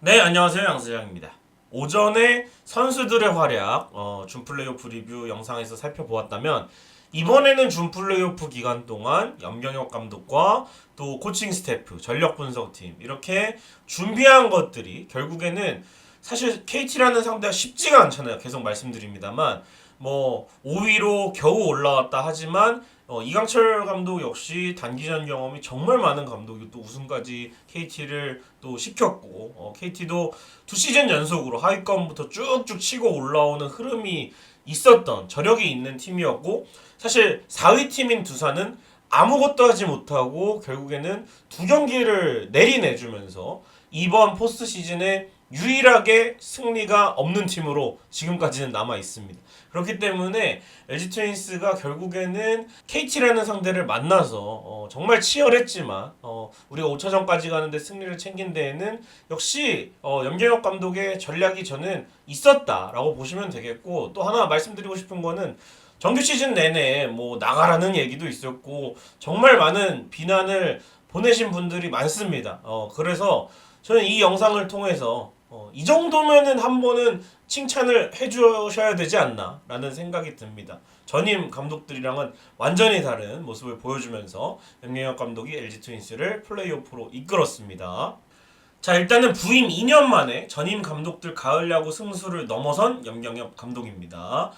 네, 안녕하세요. 양수장입니다. 오전에 선수들의 활약, 준 플레이오프 리뷰 영상에서 살펴보았다면, 이번에는 준 플레이오프 기간 동안 염경엽 감독과 또 코칭 스태프, 전력 분석팀, 이렇게 준비한 것들이 결국에는 사실 KT라는 상대가 쉽지가 않잖아요. 계속 말씀드립니다만, 5위로 겨우 올라왔다 하지만 이강철 감독 역시 단기전 경험이 정말 많은 감독이 또 우승까지 KT를 또 시켰고 KT도 두 시즌 연속으로 하위권부터 쭉쭉 치고 올라오는 흐름이 있었던 저력이 있는 팀이었고 사실 4위 팀인 두산은 아무것도 하지 못하고 결국에는 두 경기를 내리내주면서 이번 포스트 시즌에 유일하게 승리가 없는 팀으로 지금까지는 남아 있습니다. 그렇기 때문에 LG 트윈스가 결국에는 KT라는 상대를 만나서 정말 치열했지만 우리가 5차전까지 가는데 승리를 챙긴 데에는 역시 염경엽 감독의 전략이 저는 있었다라고 보시면 되겠고, 또 하나 말씀드리고 싶은 거는 정규 시즌 내내 나가라는 얘기도 있었고 정말 많은 비난을 보내신 분들이 많습니다. 그래서 저는 이 영상을 통해서 이 정도면은 한 번은 칭찬을 해주셔야 되지 않나라는 생각이 듭니다. 전임 감독들이랑은 완전히 다른 모습을 보여주면서 염경엽 감독이 LG 트윈스를 플레이오프로 이끌었습니다. 자, 일단은 부임 2년 만에 전임 감독들 가을 야구 승수를 넘어선 염경엽 감독입니다.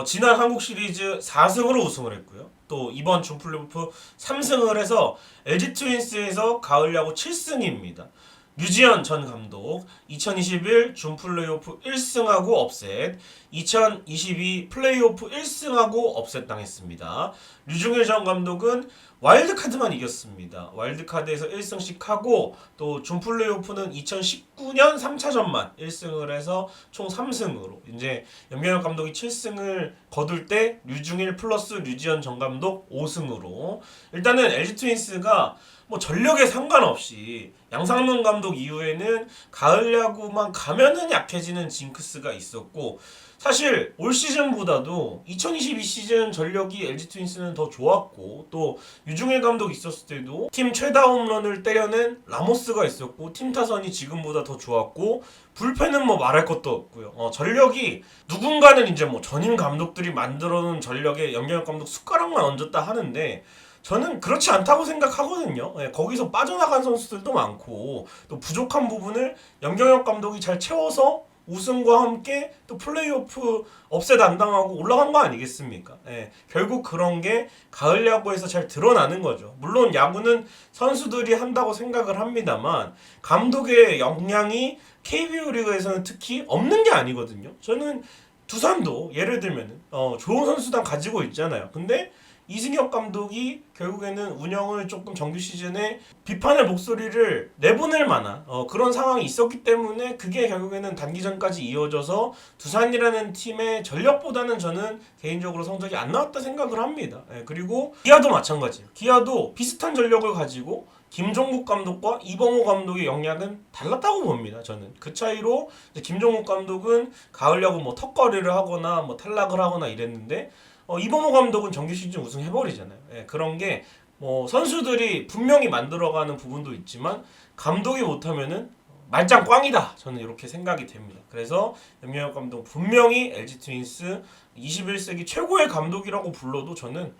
지난 한국 시리즈 4승으로 우승을 했고요. 또 이번 준 플레이오프 3승을 해서 LG 트윈스에서 가을 야구 7승입니다. 류지현 전 감독 2021 준 플레이오프 1승하고 업셋, 2022 플레이오프 1승하고 업셋 당했습니다. 류중일 전 감독은 와일드카드만 이겼습니다. 와일드카드에서 1승씩 하고 또 준 플레이오프는 2019년 3차전만 1승을 해서 총 3승으로 이제 염경엽 감독이 7승을 거둘 때 류중일 플러스 류지현 전 감독 5승으로 일단은 LG 트윈스가 전력에 상관없이 양상문 감독 이후에는 가을 야구만 가면은 약해지는 징크스가 있었고, 사실 올 시즌보다도 2022 시즌 전력이 LG 트윈스는 더 좋았고, 또 유중일 감독 있었을 때도 팀 최다 홈런을 때려낸 라모스가 있었고, 팀 타선이 지금보다 더 좋았고, 불펜은 말할 것도 없고요. 전력이 누군가는 이제 전임 감독들이 만들어놓은 전력에 염경엽 감독 숟가락만 얹었다 하는데, 저는 그렇지 않다고 생각하거든요. 거기서 빠져나간 선수들도 많고 또 부족한 부분을 염경엽 감독이 잘 채워서 우승과 함께 또 플레이오프 업셋 안 당하고 올라간 거 아니겠습니까? 결국 그런 게 가을 야구에서 잘 드러나는 거죠. 물론 야구는 선수들이 한다고 생각을 합니다만 감독의 역량이 KBO 리그에서는 특히 없는 게 아니거든요. 저는 두산도 예를 들면 좋은 선수단 가지고 있잖아요. 근데 이승엽 감독이 결국에는 운영을 조금 정규 시즌에 비판의 목소리를 내보낼 만한 그런 상황이 있었기 때문에 그게 결국에는 단기전까지 이어져서 두산이라는 팀의 전력보다는 저는 개인적으로 성적이 안 나왔다 생각을 합니다. 그리고 기아도 마찬가지예요. 기아도 비슷한 전력을 가지고 김종국 감독과 이범호 감독의 역량은 달랐다고 봅니다. 저는 그 차이로 김종국 감독은 가을 야구 턱걸이를 하거나 탈락을 하거나 이랬는데 이범호 감독은 정규 시즌 우승해버리잖아요. 그런 게 선수들이 분명히 만들어가는 부분도 있지만 감독이 못하면은 말짱 꽝이다. 저는 이렇게 생각이 됩니다. 그래서 염경엽 감독 분명히 LG 트윈스 21세기 최고의 감독이라고 불러도 저는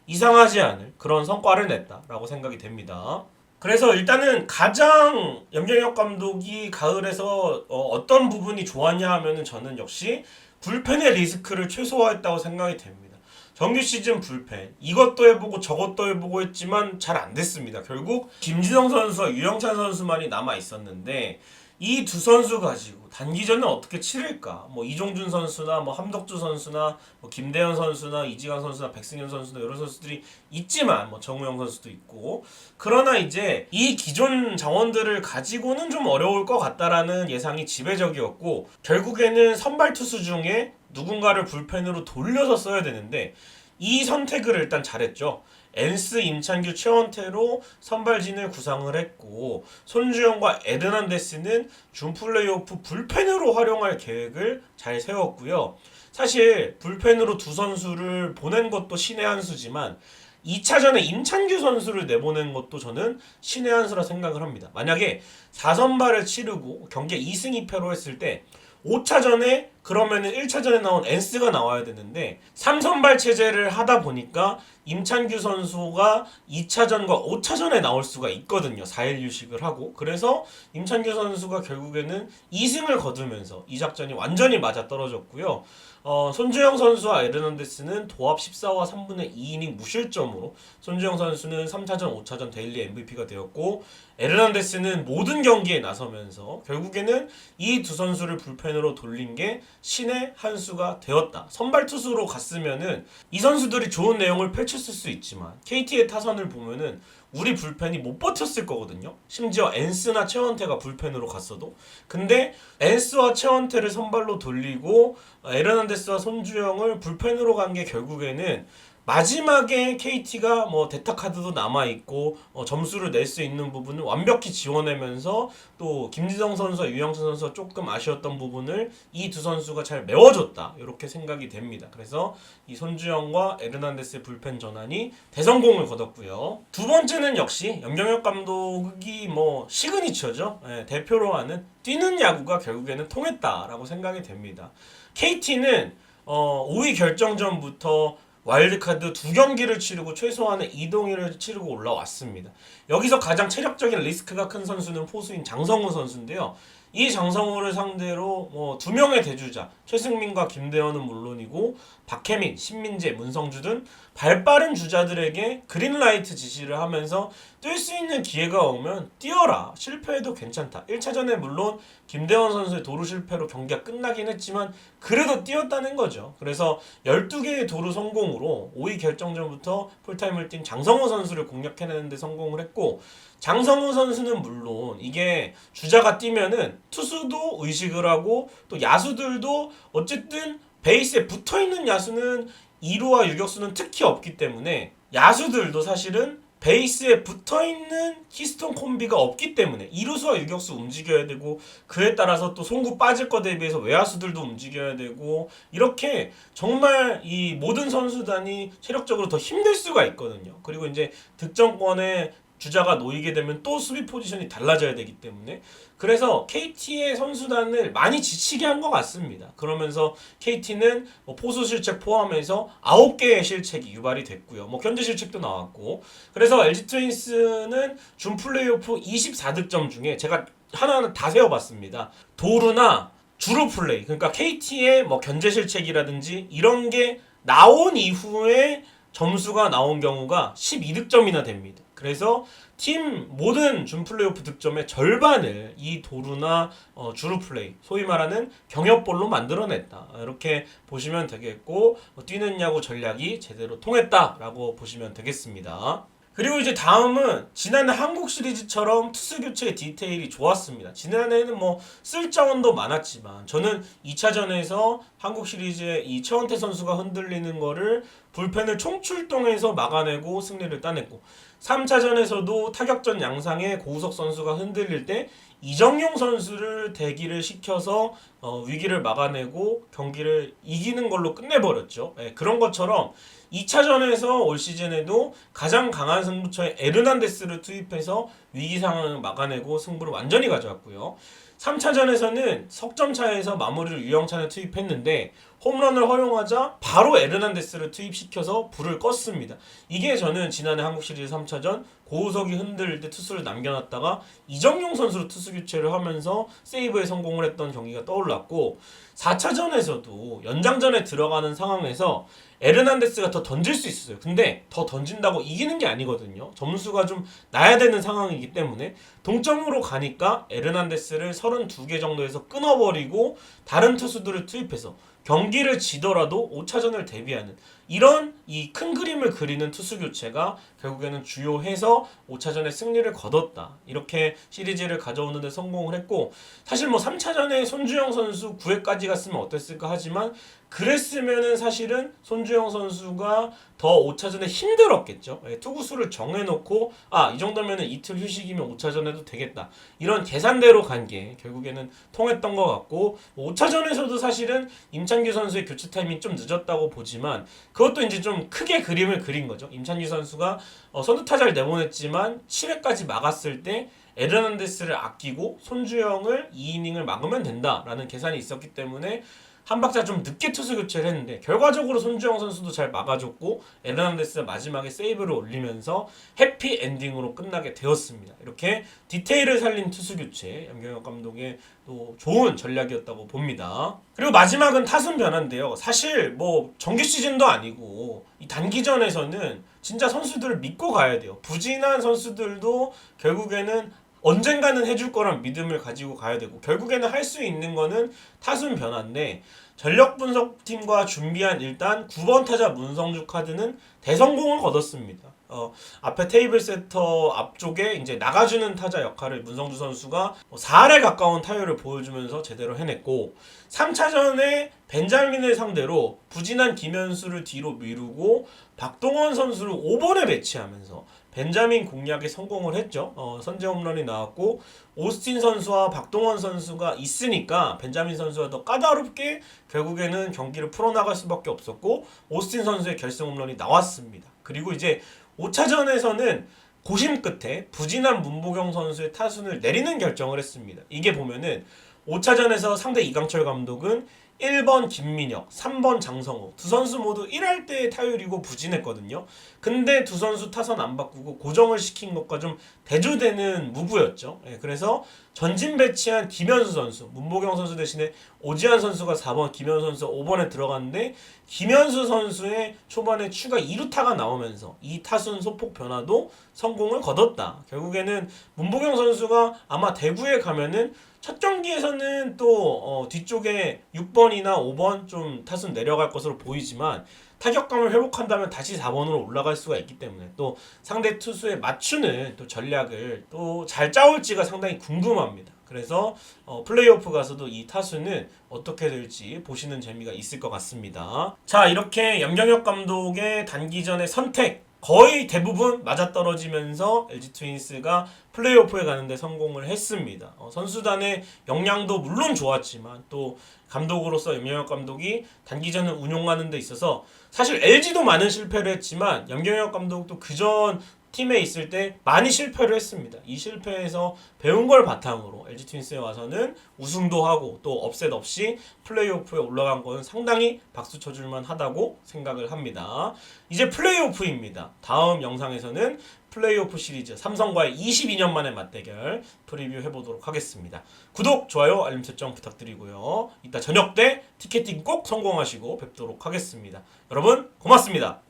이상하지 않을 그런 성과를 냈다라고 생각이 됩니다. 그래서 일단은 가장 염경엽 감독이 가을에서 어떤 부분이 좋았냐 하면은 저는 역시 불펜의 리스크를 최소화했다고 생각이 됩니다. 정규 시즌 불펜 이것도 해보고 저것도 해보고 했지만 잘 안 됐습니다. 결국 김진영 선수와 유영찬 선수만이 남아 있었는데 이 두 선수 가지고 단기전을 어떻게 치를까? 이종준 선수나 함덕주 선수나 김대현 선수나 이지강 선수나 백승현 선수나 이런 선수들이 있지만 정우영 선수도 있고, 그러나 이제 이 기존 자원들을 가지고는 좀 어려울 것 같다라는 예상이 지배적이었고, 결국에는 선발 투수 중에 누군가를 불펜으로 돌려서 써야 되는데 이 선택을 일단 잘했죠. 엔스, 임찬규, 최원태로 선발진을 구상을 했고, 손주영과 에드난데스는 준 플레이오프 불펜으로 활용할 계획을 잘 세웠고요. 사실 불펜으로 두 선수를 보낸 것도 신의 한 수지만 2차전에 임찬규 선수를 내보낸 것도 저는 신의 한 수라 생각을 합니다. 만약에 4선발을 치르고 경기에 2승 2패로 했을 때 5차전에 그러면은 1차전에 나온 엔스가 나와야 되는데 3선발 체제를 하다 보니까 임찬규 선수가 2차전과 5차전에 나올 수가 있거든요. 4일 휴식을 하고. 그래서 임찬규 선수가 결국에는 2승을 거두면서 이 작전이 완전히 맞아 떨어졌고요. 손주영 선수와 에르난데스는 도합 14와 3분의 2이닝 무실점으로 손주영 선수는 3차전, 5차전 데일리 MVP가 되었고 에르난데스는 모든 경기에 나서면서 결국에는 이 두 선수를 불펜으로 돌린 게 신의 한 수가 되었다. 선발 투수로 갔으면은 이 선수들이 좋은 내용을 펼쳤을 수 있지만 KT의 타선을 보면은 우리 불펜이 못 버텼을 거거든요. 심지어 엔스나 최원태가 불펜으로 갔어도. 근데 엔스와 최원태를 선발로 돌리고 에르난데스와 손주영을 불펜으로 간 게 결국에는 마지막에 KT가 뭐 대타 카드도 남아 있고 점수를 낼 수 있는 부분을 완벽히 지원하면서 또 김지성 선수와 유영찬 선수가 조금 아쉬웠던 부분을 이 두 선수가 잘 메워줬다 이렇게 생각이 됩니다. 그래서 이 손주영과 에르난데스의 불펜 전환이 대성공을 거뒀고요. 두 번째는 역시 염경엽 감독이 뭐 시그니처죠. 대표로 하는 뛰는 야구가 결국에는 통했다라고 생각이 됩니다. KT는 5위 결정전부터 와일드카드 2경기를 치르고 최소한의 2동일을 치르고 올라왔습니다. 여기서 가장 체력적인 리스크가 큰 선수는 포수인 장성우 선수인데요. 이 장성우를 상대로 2명의 대주자 최승민과 김대현은 물론이고 박혜민, 신민재, 문성주 등 발빠른 주자들에게 그린라이트 지시를 하면서 뛸 수 있는 기회가 오면 뛰어라. 실패해도 괜찮다. 1차전에 물론 김대현 선수의 도루 실패로 경기가 끝나긴 했지만 그래도 뛰었다는 거죠. 그래서 12개의 도루 성공으로 5위 결정전부터 풀타임을 뛴 장성호 선수를 공략해내는데 성공을 했고 장성호 선수는 물론 이게 주자가 뛰면은 투수도 의식을 하고 또 야수들도 어쨌든 베이스에 붙어있는 야수는 2루와 유격수는 특히 없기 때문에 야수들도 사실은 베이스에 붙어있는 키스톤 콤비가 없기 때문에 이루수와 유격수 움직여야 되고 그에 따라서 또 송구 빠질 거 대비해서 외야수들도 움직여야 되고 이렇게 정말 이 모든 선수단이 체력적으로 더 힘들 수가 있거든요. 그리고 이제 득점권에 주자가 놓이게 되면 또 수비 포지션이 달라져야 되기 때문에 그래서 KT의 선수단을 많이 지치게 한 것 같습니다. 그러면서 KT는 포수 실책 포함해서 9개의 실책이 유발이 됐고요. 견제 실책도 나왔고 그래서 LG 트윈스는 준 플레이오프 24득점 중에 제가 하나하나 다 세어봤습니다. 도루나 주루 플레이 그러니까 KT의 견제 실책이라든지 이런 게 나온 이후에 점수가 나온 경우가 12득점이나 됩니다. 그래서 팀 모든 준 플레이오프 득점의 절반을 이 도루나 주루 플레이, 소위 말하는 경협볼로 만들어냈다. 이렇게 보시면 되겠고 뛰는 야구 전략이 제대로 통했다라고 보시면 되겠습니다. 그리고 이제 다음은 지난해 한국 시리즈처럼 투수 교체의 디테일이 좋았습니다. 지난해에는 쓸 자원도 많았지만 저는 2차전에서 한국 시리즈의 이 최원태 선수가 흔들리는 거를 불펜을 총출동해서 막아내고 승리를 따냈고 3차전에서도 타격전 양상에 고우석 선수가 흔들릴 때 이정용 선수를 대기를 시켜서 위기를 막아내고 경기를 이기는 걸로 끝내버렸죠. 그런 것처럼 2차전에서 올 시즌에도 가장 강한 승부처의 에르난데스를 투입해서 위기 상황을 막아내고 승부를 완전히 가져왔고요. 3차전에서는 석점 차에서 마무리를 유영찬을 투입했는데 홈런을 허용하자 바로 에르난데스를 투입시켜서 불을 껐습니다. 이게 저는 지난해 한국 시리즈 3차전 고우석이 흔들릴 때 투수를 남겨놨다가 이정용 선수로 투수 교체를 하면서 세이브에 성공을 했던 경기가 떠올랐고 4차전에서도 연장전에 들어가는 상황에서 에르난데스가 더 던질 수 있었어요. 근데 더 던진다고 이기는 게 아니거든요. 점수가 좀 나야 되는 상황이기 때문에 동점으로 가니까 에르난데스를 32개 정도에서 끊어버리고 다른 투수들을 투입해서 경기를 지더라도 5차전을 대비하는 이런 이 큰 그림을 그리는 투수 교체가 결국에는 주요해서 5차전에 승리를 거뒀다. 이렇게 시리즈를 가져오는 데 성공을 했고 사실 3차전에 손주영 선수 9회까지 갔으면 어땠을까 하지만 그랬으면은 사실은 손주영 선수가 더 5차전에 힘들었겠죠. 투구수를 정해놓고 이 정도면은 이틀 휴식이면 5차전에도 되겠다. 이런 계산대로 간 게 결국에는 통했던 것 같고 5차전에서도 사실은 임찬규 선수의 교체 타이밍이 좀 늦었다고 보지만 그것도 이제 좀 크게 그림을 그린 거죠. 임찬규 선수가 선두 타자를 내보냈지만 7회까지 막았을 때 에르난데스를 아끼고 손주영을 2이닝을 막으면 된다라는 계산이 있었기 때문에 한 박자 좀 늦게 투수 교체를 했는데 결과적으로 손주영 선수도 잘 막아줬고 에르난데스가 마지막에 세이브를 올리면서 해피 엔딩으로 끝나게 되었습니다. 이렇게 디테일을 살린 투수 교체 염경엽 감독의 또 좋은 전략이었다고 봅니다. 그리고 마지막은 타순 변화인데요. 사실 뭐 정규 시즌도 아니고 이 단기전에서는 진짜 선수들을 믿고 가야 돼요. 부진한 선수들도 결국에는 언젠가는 해줄 거란 믿음을 가지고 가야 되고 결국에는 할 수 있는 거는 타순 변화인데 전력 분석팀과 준비한 일단 9번 타자 문성주 카드는 대성공을 거뒀습니다. 앞에 테이블 세터 앞쪽에 이제 나가주는 타자 역할을 문성주 선수가 4할에 가까운 타율을 보여주면서 제대로 해냈고 3차전에 벤자민을 상대로 부진한 김현수를 뒤로 미루고 박동원 선수를 5번에 배치하면서 벤자민 공략에 성공을 했죠. 선제 홈런이 나왔고 오스틴 선수와 박동원 선수가 있으니까 벤자민 선수가 더 까다롭게 결국에는 경기를 풀어나갈 수밖에 없었고 오스틴 선수의 결승 홈런이 나왔습니다. 그리고 이제 5차전에서는 고심 끝에 부진한 문보경 선수의 타순을 내리는 결정을 했습니다. 이게 보면은 5차전에서 상대 이강철 감독은 1번 김민혁, 3번 장성호 두 선수 모두 1할 때의 타율이고 부진했거든요. 근데 두 선수 타선 안 바꾸고 고정을 시킨 것과 좀 대조되는 무브였죠. 그래서 전진 배치한 김현수 선수, 문보경 선수 대신에 오지환 선수가 4번, 김현수 선수 5번에 들어갔는데 김현수 선수의 초반에 추가 2루타가 나오면서 이 타순 소폭 변화도 성공을 거뒀다. 결국에는 문보경 선수가 아마 대구에 가면은 첫 경기에서는 또 뒤쪽에 6번이나 5번 좀 타순 내려갈 것으로 보이지만 타격감을 회복한다면 다시 4번으로 올라갈 수가 있기 때문에 또 상대 투수에 맞추는 또 전략을 또 잘 짜올지가 상당히 궁금합니다. 그래서 플레이오프 가서도 이 타순은 어떻게 될지 보시는 재미가 있을 것 같습니다. 자, 이렇게 염경엽 감독의 단기전의 선택 거의 대부분 맞아떨어지면서 LG 트윈스가 플레이오프에 가는데 성공을 했습니다. 선수단의 역량도 물론 좋았지만 또 감독으로서 염경엽 감독이 단기전을 운용하는 데 있어서 사실 LG도 많은 실패를 했지만 염경엽 감독도 그전 팀에 있을 때 많이 실패를 했습니다. 이 실패에서 배운 걸 바탕으로 LG 트윈스에 와서는 우승도 하고 또 업셋 없이 플레이오프에 올라간 것은 상당히 박수 쳐줄만 하다고 생각을 합니다. 이제 플레이오프입니다. 다음 영상에서는 플레이오프 시리즈 삼성과의 22년 만의 맞대결 프리뷰 해보도록 하겠습니다. 구독, 좋아요, 알림 설정 부탁드리고요. 이따 저녁 때 티켓팅 꼭 성공하시고 뵙도록 하겠습니다. 여러분 고맙습니다.